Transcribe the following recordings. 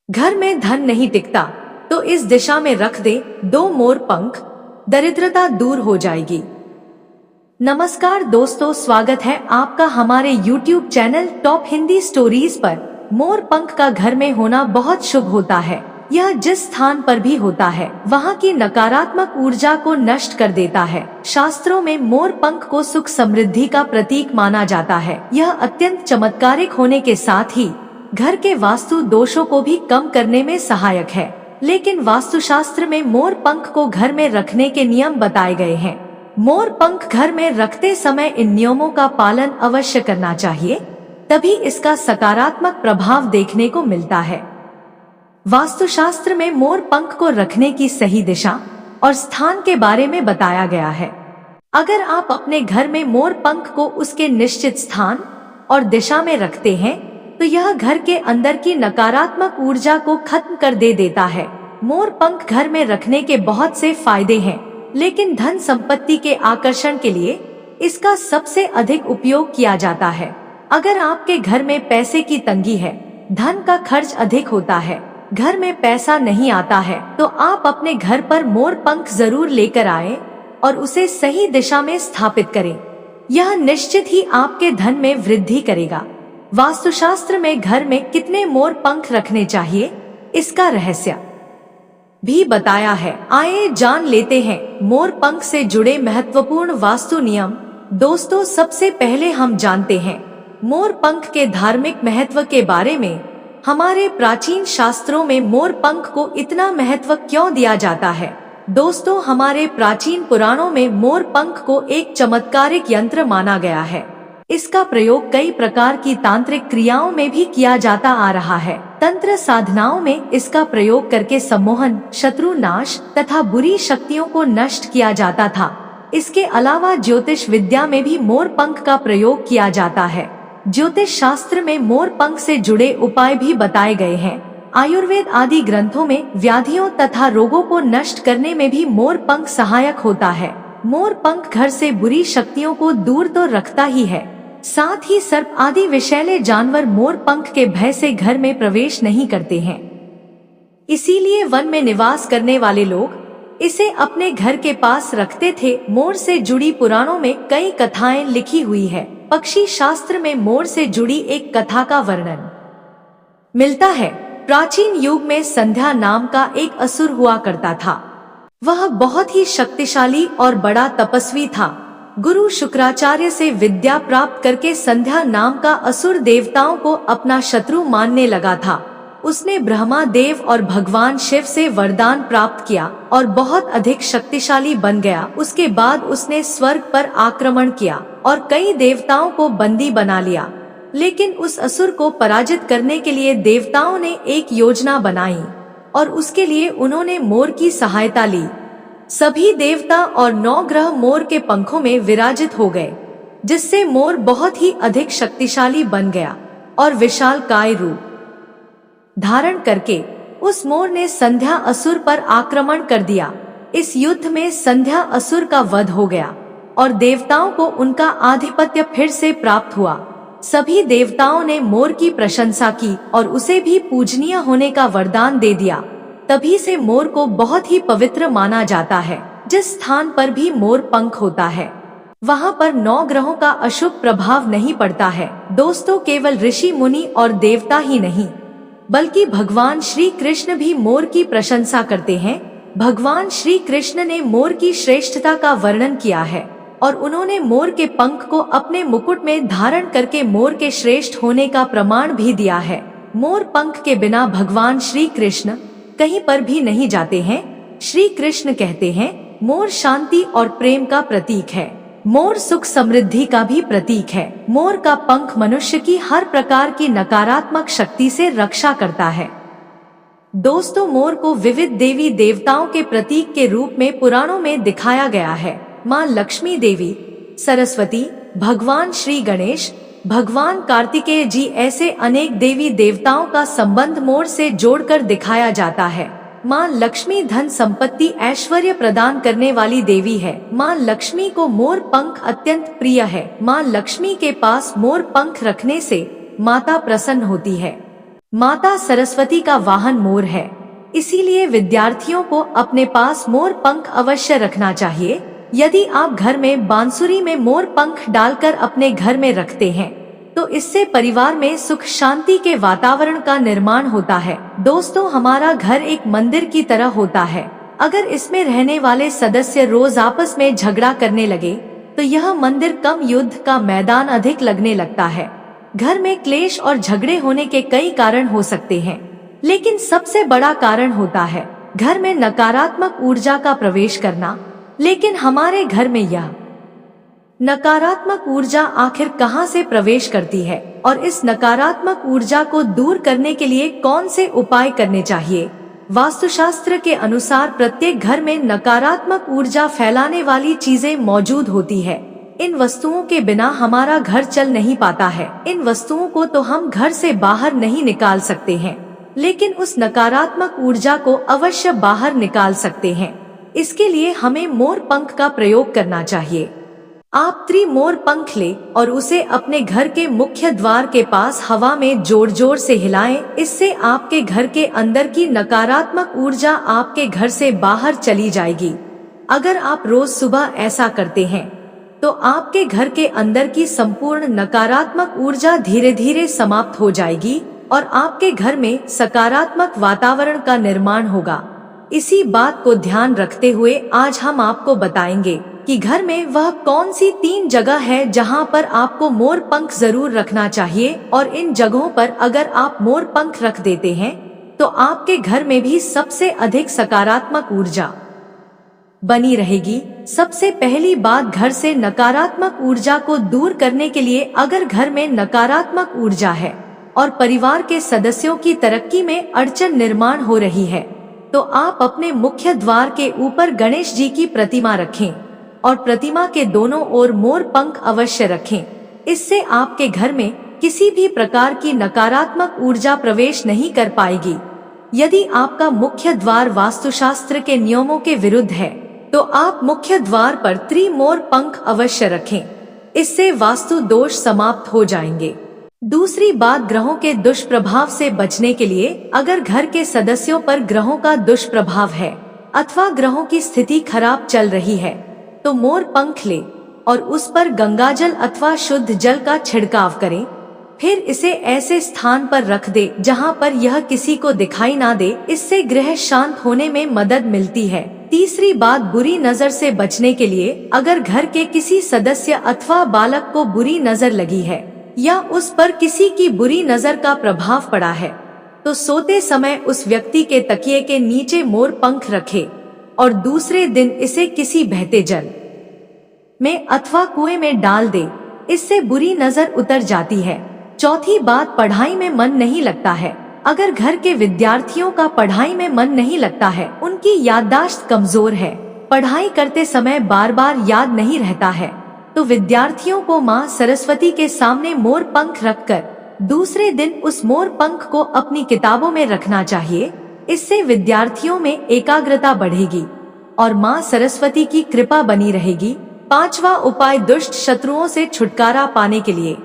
घर में धन नहीं टिकता तो इस दिशा में रख दे 2 मोर पंख, दरिद्रता दूर हो जाएगी। नमस्कार दोस्तों, स्वागत है आपका हमारे YouTube channel top Hindi stories पर। मोर पंख का घर में होना बहुत शुभ होता है। यह जिस स्थान पर भी होता है वहाँ की नकारात्मक ऊर्जा को नष्ट कर देता है। शास्त्रों में मोर पंख को सुख समृद्धि का प्रतीक माना जाता है। यह अत्यंत चमत्कारिक होने के साथ ही घर के वास्तु दोषों को भी कम करने में सहायक है। लेकिन वास्तुशास्त्र में मोर पंख को घर में रखने के नियम बताए गए हैं। मोर पंख घर में रखते समय इन नियमों का पालन अवश्य करना चाहिए, तभी इसका सकारात्मक प्रभाव देखने को मिलता है। वास्तुशास्त्र में मोर पंख को रखने की सही दिशा और स्थान के बारे में बताया गया है। अगर आप अपने घर में मोर पंख को उसके निश्चित स्थान और दिशा में रखते हैं तो यह घर के अंदर की नकारात्मक ऊर्जा को खत्म कर देता है। मोर पंख घर में रखने के बहुत से फायदे हैं, लेकिन धन संपत्ति के आकर्षण के लिए इसका सबसे अधिक उपयोग किया जाता है। अगर आपके घर में पैसे की तंगी है, धन का खर्च अधिक होता है, घर में पैसा नहीं आता है, तो आप अपने घर पर मोर पंख जरूर लेकर आए और उसे सही दिशा में स्थापित करें। यह निश्चित ही आपके धन में वृद्धि करेगा। वास्तुशास्त्र में घर में कितने मोर पंख रखने चाहिए, इसका रहस्य भी बताया है। आइए जान लेते हैं मोर पंख से जुड़े महत्वपूर्ण वास्तु नियम। दोस्तों, सबसे पहले हम जानते हैं मोर पंख के धार्मिक महत्व के बारे में। हमारे प्राचीन शास्त्रों में मोर पंख को इतना महत्व क्यों दिया जाता है? दोस्तों, हमारे प्राचीन पुराणों में मोर पंख को एक चमत्कारिक यंत्र माना गया है। इसका प्रयोग कई प्रकार की तांत्रिक क्रियाओं में भी किया जाता आ रहा है। तंत्र साधनाओं में इसका प्रयोग करके सम्मोहन, शत्रु नाश तथा बुरी शक्तियों को नष्ट किया जाता था। इसके अलावा ज्योतिष विद्या में भी मोर पंख का प्रयोग किया जाता है। ज्योतिष शास्त्र में मोर पंख से जुड़े उपाय भी बताए गए हैं। आयुर्वेद आदि ग्रंथों में व्याधियों तथा रोगों को नष्ट करने में भी मोर पंख सहायक होता है। मोर पंख घर से बुरी शक्तियों को दूर तो रखता ही है, साथ ही सर्प आदि विषैले जानवर मोर पंख के भय से घर में प्रवेश नहीं करते हैं। इसीलिए वन में निवास करने वाले लोग इसे अपने घर के पास रखते थे। मोर से जुड़ी पुराणों में कई कथाएं लिखी हुई है। पक्षी शास्त्र में मोर से जुड़ी एक कथा का वर्णन मिलता है। प्राचीन युग में संध्या नाम का एक असुर हुआ करता था। वह बहुत ही शक्तिशाली और बड़ा तपस्वी था। गुरु शुक्राचार्य से विद्या प्राप्त करके संध्या नाम का असुर देवताओं को अपना शत्रु मानने लगा था। उसने ब्रह्मा देव और भगवान शिव से वरदान प्राप्त किया और बहुत अधिक शक्तिशाली बन गया। उसके बाद उसने स्वर्ग पर आक्रमण किया और कई देवताओं को बंदी बना लिया। लेकिन उस असुर को पराजित करने के लिए देवताओं ने एक योजना बनाई और उसके लिए उन्होंने मोर की सहायता ली। सभी देवता और 9 ग्रह मोर के पंखों में विराजित हो गए, जिससे मोर बहुत ही अधिक शक्तिशाली बन गया और विशालकाय रूप धारण करके उस मोर ने संध्या असुर पर आक्रमण कर दिया। इस युद्ध में संध्या असुर का वध हो गया और देवताओं को उनका आधिपत्य फिर से प्राप्त हुआ। सभी देवताओं ने मोर की प्रशंसा की और उसे भी पूजनीय होने का वरदान दे दिया। तभी से मोर को बहुत ही पवित्र माना जाता है। जिस स्थान पर भी मोर पंख होता है वहाँ पर 9 ग्रहों का अशुभ प्रभाव नहीं पड़ता है। दोस्तों, केवल ऋषि मुनि और देवता ही नहीं, बल्कि भगवान श्री कृष्ण भी मोर की प्रशंसा करते हैं। भगवान श्री कृष्ण ने मोर की श्रेष्ठता का वर्णन किया है और उन्होंने मोर के पंख को अपने मुकुट में धारण करके मोर के श्रेष्ठ होने का प्रमाण भी दिया है। मोर पंख के बिना भगवान श्री कृष्ण कहीं पर भी नहीं जाते हैं। श्री कृष्ण कहते हैं, मोर शांति और प्रेम का प्रतीक है। मोर सुख समृद्धि का भी प्रतीक है। मोर का पंख मनुष्य की हर प्रकार की नकारात्मक शक्ति से रक्षा करता है। दोस्तों, मोर को विविध देवी देवताओं के प्रतीक के रूप में पुराणों में दिखाया गया है। माँ लक्ष्मी देवी, सरस्वती, भगवान श्री गणेश, भगवान कार्तिकेय जी, ऐसे अनेक देवी देवताओं का संबंध मोर से जोड़कर दिखाया जाता है। माँ लक्ष्मी धन संपत्ति ऐश्वर्य प्रदान करने वाली देवी है। माँ लक्ष्मी को मोर पंख अत्यंत प्रिय है। माँ लक्ष्मी के पास मोर पंख रखने से माता प्रसन्न होती है। माता सरस्वती का वाहन मोर है, इसीलिए विद्यार्थियों को अपने पास मोर पंख अवश्य रखना चाहिए। यदि आप घर में बांसुरी में मोर पंख डालकर अपने घर में रखते हैं तो इससे परिवार में सुख शांति के वातावरण का निर्माण होता है। दोस्तों, हमारा घर एक मंदिर की तरह होता है। अगर इसमें रहने वाले सदस्य रोज आपस में झगड़ा करने लगे तो यह मंदिर कम युद्ध का मैदान अधिक लगने लगता है। घर में क्लेश और झगड़े होने के कई कारण हो सकते हैं, लेकिन सबसे बड़ा कारण होता है घर में नकारात्मक ऊर्जा का प्रवेश करना। लेकिन हमारे घर में यह नकारात्मक ऊर्जा आखिर कहां से प्रवेश करती है और इस नकारात्मक ऊर्जा को दूर करने के लिए कौन से उपाय करने चाहिए? वास्तुशास्त्र के अनुसार प्रत्येक घर में नकारात्मक ऊर्जा फैलाने वाली चीजें मौजूद होती है। इन वस्तुओं के बिना हमारा घर चल नहीं पाता है। इन वस्तुओं को तो हम घर से बाहर नहीं निकाल सकते हैं, लेकिन उस नकारात्मक ऊर्जा को अवश्य बाहर निकाल सकते हैं। इसके लिए हमें मोर पंख का प्रयोग करना चाहिए। आप मोर पंख ले और उसे अपने घर के मुख्य द्वार के पास हवा में जोर जोर से हिलाएं। इससे आपके घर के अंदर की नकारात्मक ऊर्जा आपके घर से बाहर चली जाएगी। अगर आप रोज सुबह ऐसा करते हैं तो आपके घर के अंदर की संपूर्ण नकारात्मक ऊर्जा धीरे धीरे समाप्त हो जाएगी और आपके घर में सकारात्मक वातावरण का निर्माण होगा। इसी बात को ध्यान रखते हुए आज हम आपको बताएंगे कि घर में वह कौन सी 3 जगह है जहां पर आपको मोर पंख जरूर रखना चाहिए, और इन जगहों पर अगर आप मोर पंख रख देते हैं तो आपके घर में भी सबसे अधिक सकारात्मक ऊर्जा बनी रहेगी। सबसे पहली बात, घर से नकारात्मक ऊर्जा को दूर करने के लिए अगर घर में नकारात्मक ऊर्जा है और परिवार के सदस्यों की तरक्की में अड़चन निर्माण हो रही है तो आप अपने मुख्य द्वार के ऊपर गणेश जी की प्रतिमा रखें और प्रतिमा के दोनों ओर मोर पंख अवश्य रखें। इससे आपके घर में किसी भी प्रकार की नकारात्मक ऊर्जा प्रवेश नहीं कर पाएगी। यदि आपका मुख्य द्वार वास्तुशास्त्र के नियमों के विरुद्ध है तो आप मुख्य द्वार पर मोर पंख अवश्य रखें। इससे वास्तु दोष समाप्त हो जाएंगे। दूसरी बात, ग्रहों के दुष्प्रभाव से बचने के लिए अगर घर के सदस्यों पर ग्रहों का दुष्प्रभाव है अथवा ग्रहों की स्थिति खराब चल रही है तो मोर पंख ले और उस पर गंगाजल अथवा शुद्ध जल का छिड़काव करें। फिर इसे ऐसे स्थान पर रख दे जहां पर यह किसी को दिखाई ना दे। इससे ग्रह शांत होने में मदद मिलती है। तीसरी बात, बुरी नजर से बचने के लिए अगर घर के किसी सदस्य अथवा बालक को बुरी नजर लगी है या उस पर किसी की बुरी नजर का प्रभाव पड़ा है तो सोते समय उस व्यक्ति के तकिए के नीचे मोर पंख रखे और दूसरे दिन इसे किसी बहते जल में अथवा कुएं में डाल दे। इससे बुरी नजर उतर जाती है। चौथी बात, पढ़ाई में मन नहीं लगता है। अगर घर के विद्यार्थियों का पढ़ाई में मन नहीं लगता है, उनकी याददाश्त कमजोर है, पढ़ाई करते समय बार बार याद नहीं रहता है, तो विद्यार्थियों को माँ सरस्वती के सामने मोर पंख रखकर दूसरे दिन उस मोर पंख को अपनी किताबों में रखना चाहिए। इससे विद्यार्थियों में एकाग्रता बढ़ेगी और माँ सरस्वती की कृपा बनी रहेगी। 5वां उपाय, दुष्ट शत्रुओं से छुटकारा पाने के लिए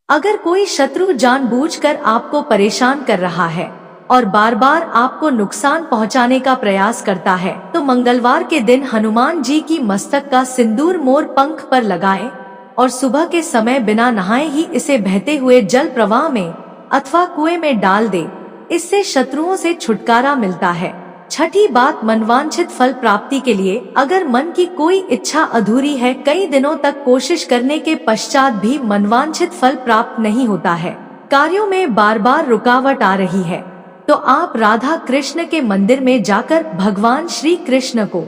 अगर कोई शत्रु जानबूझकर आपको परेशान कर रहा है और बार बार आपको नुकसान पहुंचाने का प्रयास करता है तो मंगलवार के दिन हनुमान जी की मस्तक का सिंदूर मोर पंख पर लगाएं और सुबह के समय बिना नहाए ही इसे बहते हुए जल प्रवाह में अथवा कुएं में डाल दे। इससे शत्रुओं से छुटकारा मिलता है। छठी बात, मनवांछित फल प्राप्ति के लिए अगर मन की कोई इच्छा अधूरी है, कई दिनों तक कोशिश करने के पश्चात भी मनवांछित फल प्राप्त नहीं होता है, कार्यों में बार बार रुकावट आ रही है, तो आप राधा कृष्ण के मंदिर में जाकर भगवान श्री कृष्ण को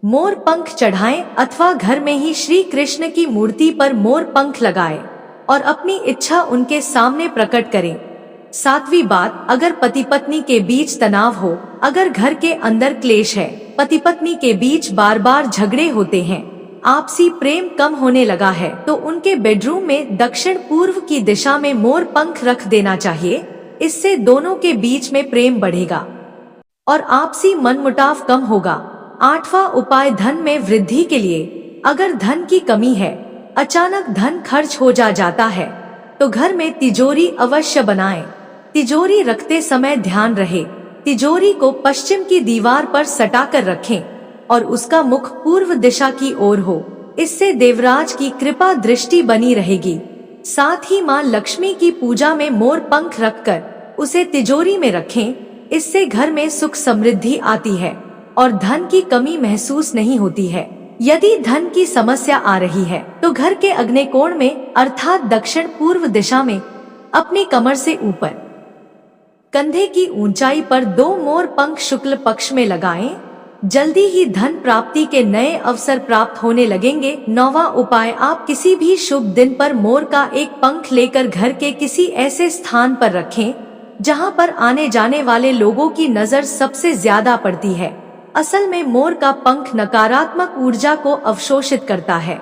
मोर पंख चढ़ाएं अथवा घर में ही श्री कृष्ण की मूर्ति पर मोर पंख लगाएं और अपनी इच्छा उनके सामने प्रकट करें। 7वीं बात, अगर पति पत्नी के बीच तनाव हो, अगर घर के अंदर क्लेश है, पति पत्नी के बीच बार बार झगड़े होते हैं, आपसी प्रेम कम होने लगा है, तो उनके बेडरूम में दक्षिण पूर्व की दिशा में मोर पंख रख देना चाहिए। इससे दोनों के बीच में प्रेम बढ़ेगा और आपसी मनमुटाव कम होगा। 8वां उपाय, धन में वृद्धि के लिए अगर धन की कमी है, अचानक धन खर्च हो जाता है, तो घर में तिजोरी अवश्य बनाएं। तिजोरी रखते समय ध्यान रहे, तिजोरी को पश्चिम की दीवार पर सटाकर रखें और उसका मुख पूर्व दिशा की ओर हो। इससे देवराज की कृपा दृष्टि बनी रहेगी। साथ ही मां लक्ष्मी की पूजा में मोर पंख रखकर उसे तिजोरी में रखें। इससे घर में सुख समृद्धि आती है और धन की कमी महसूस नहीं होती है। यदि धन की समस्या आ रही है तो घर के अग्नि कोण में अर्थात दक्षिण पूर्व दिशा में अपनी कमर से ऊपर कंधे की ऊंचाई पर 2 मोर पंख शुक्ल पक्ष में लगाएं। जल्दी ही धन प्राप्ति के नए अवसर प्राप्त होने लगेंगे। 9वां उपाय, आप किसी भी शुभ दिन पर मोर का एक पंख लेकर घर के किसी ऐसे स्थान पर रखें जहां पर आने जाने वाले लोगों की नजर सबसे ज्यादा पड़ती है। असल में मोर का पंख नकारात्मक ऊर्जा को अवशोषित करता है,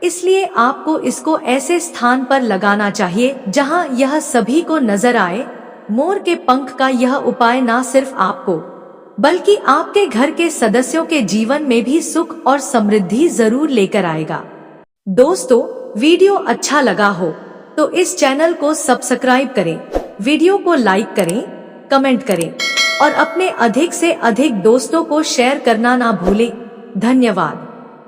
इसलिए आपको इसको ऐसे स्थान पर लगाना चाहिए जहां यह सभी को नजर आए। मोर के पंख का यह उपाय न सिर्फ आपको बल्कि आपके घर के सदस्यों के जीवन में भी सुख और समृद्धि जरूर लेकर आएगा। दोस्तों, वीडियो अच्छा लगा हो तो इस चैनल को सब्सक्राइब करें, वीडियो को लाइक करें, कमेंट करें और अपने अधिक से अधिक दोस्तों को शेयर करना ना भूलें। धन्यवाद।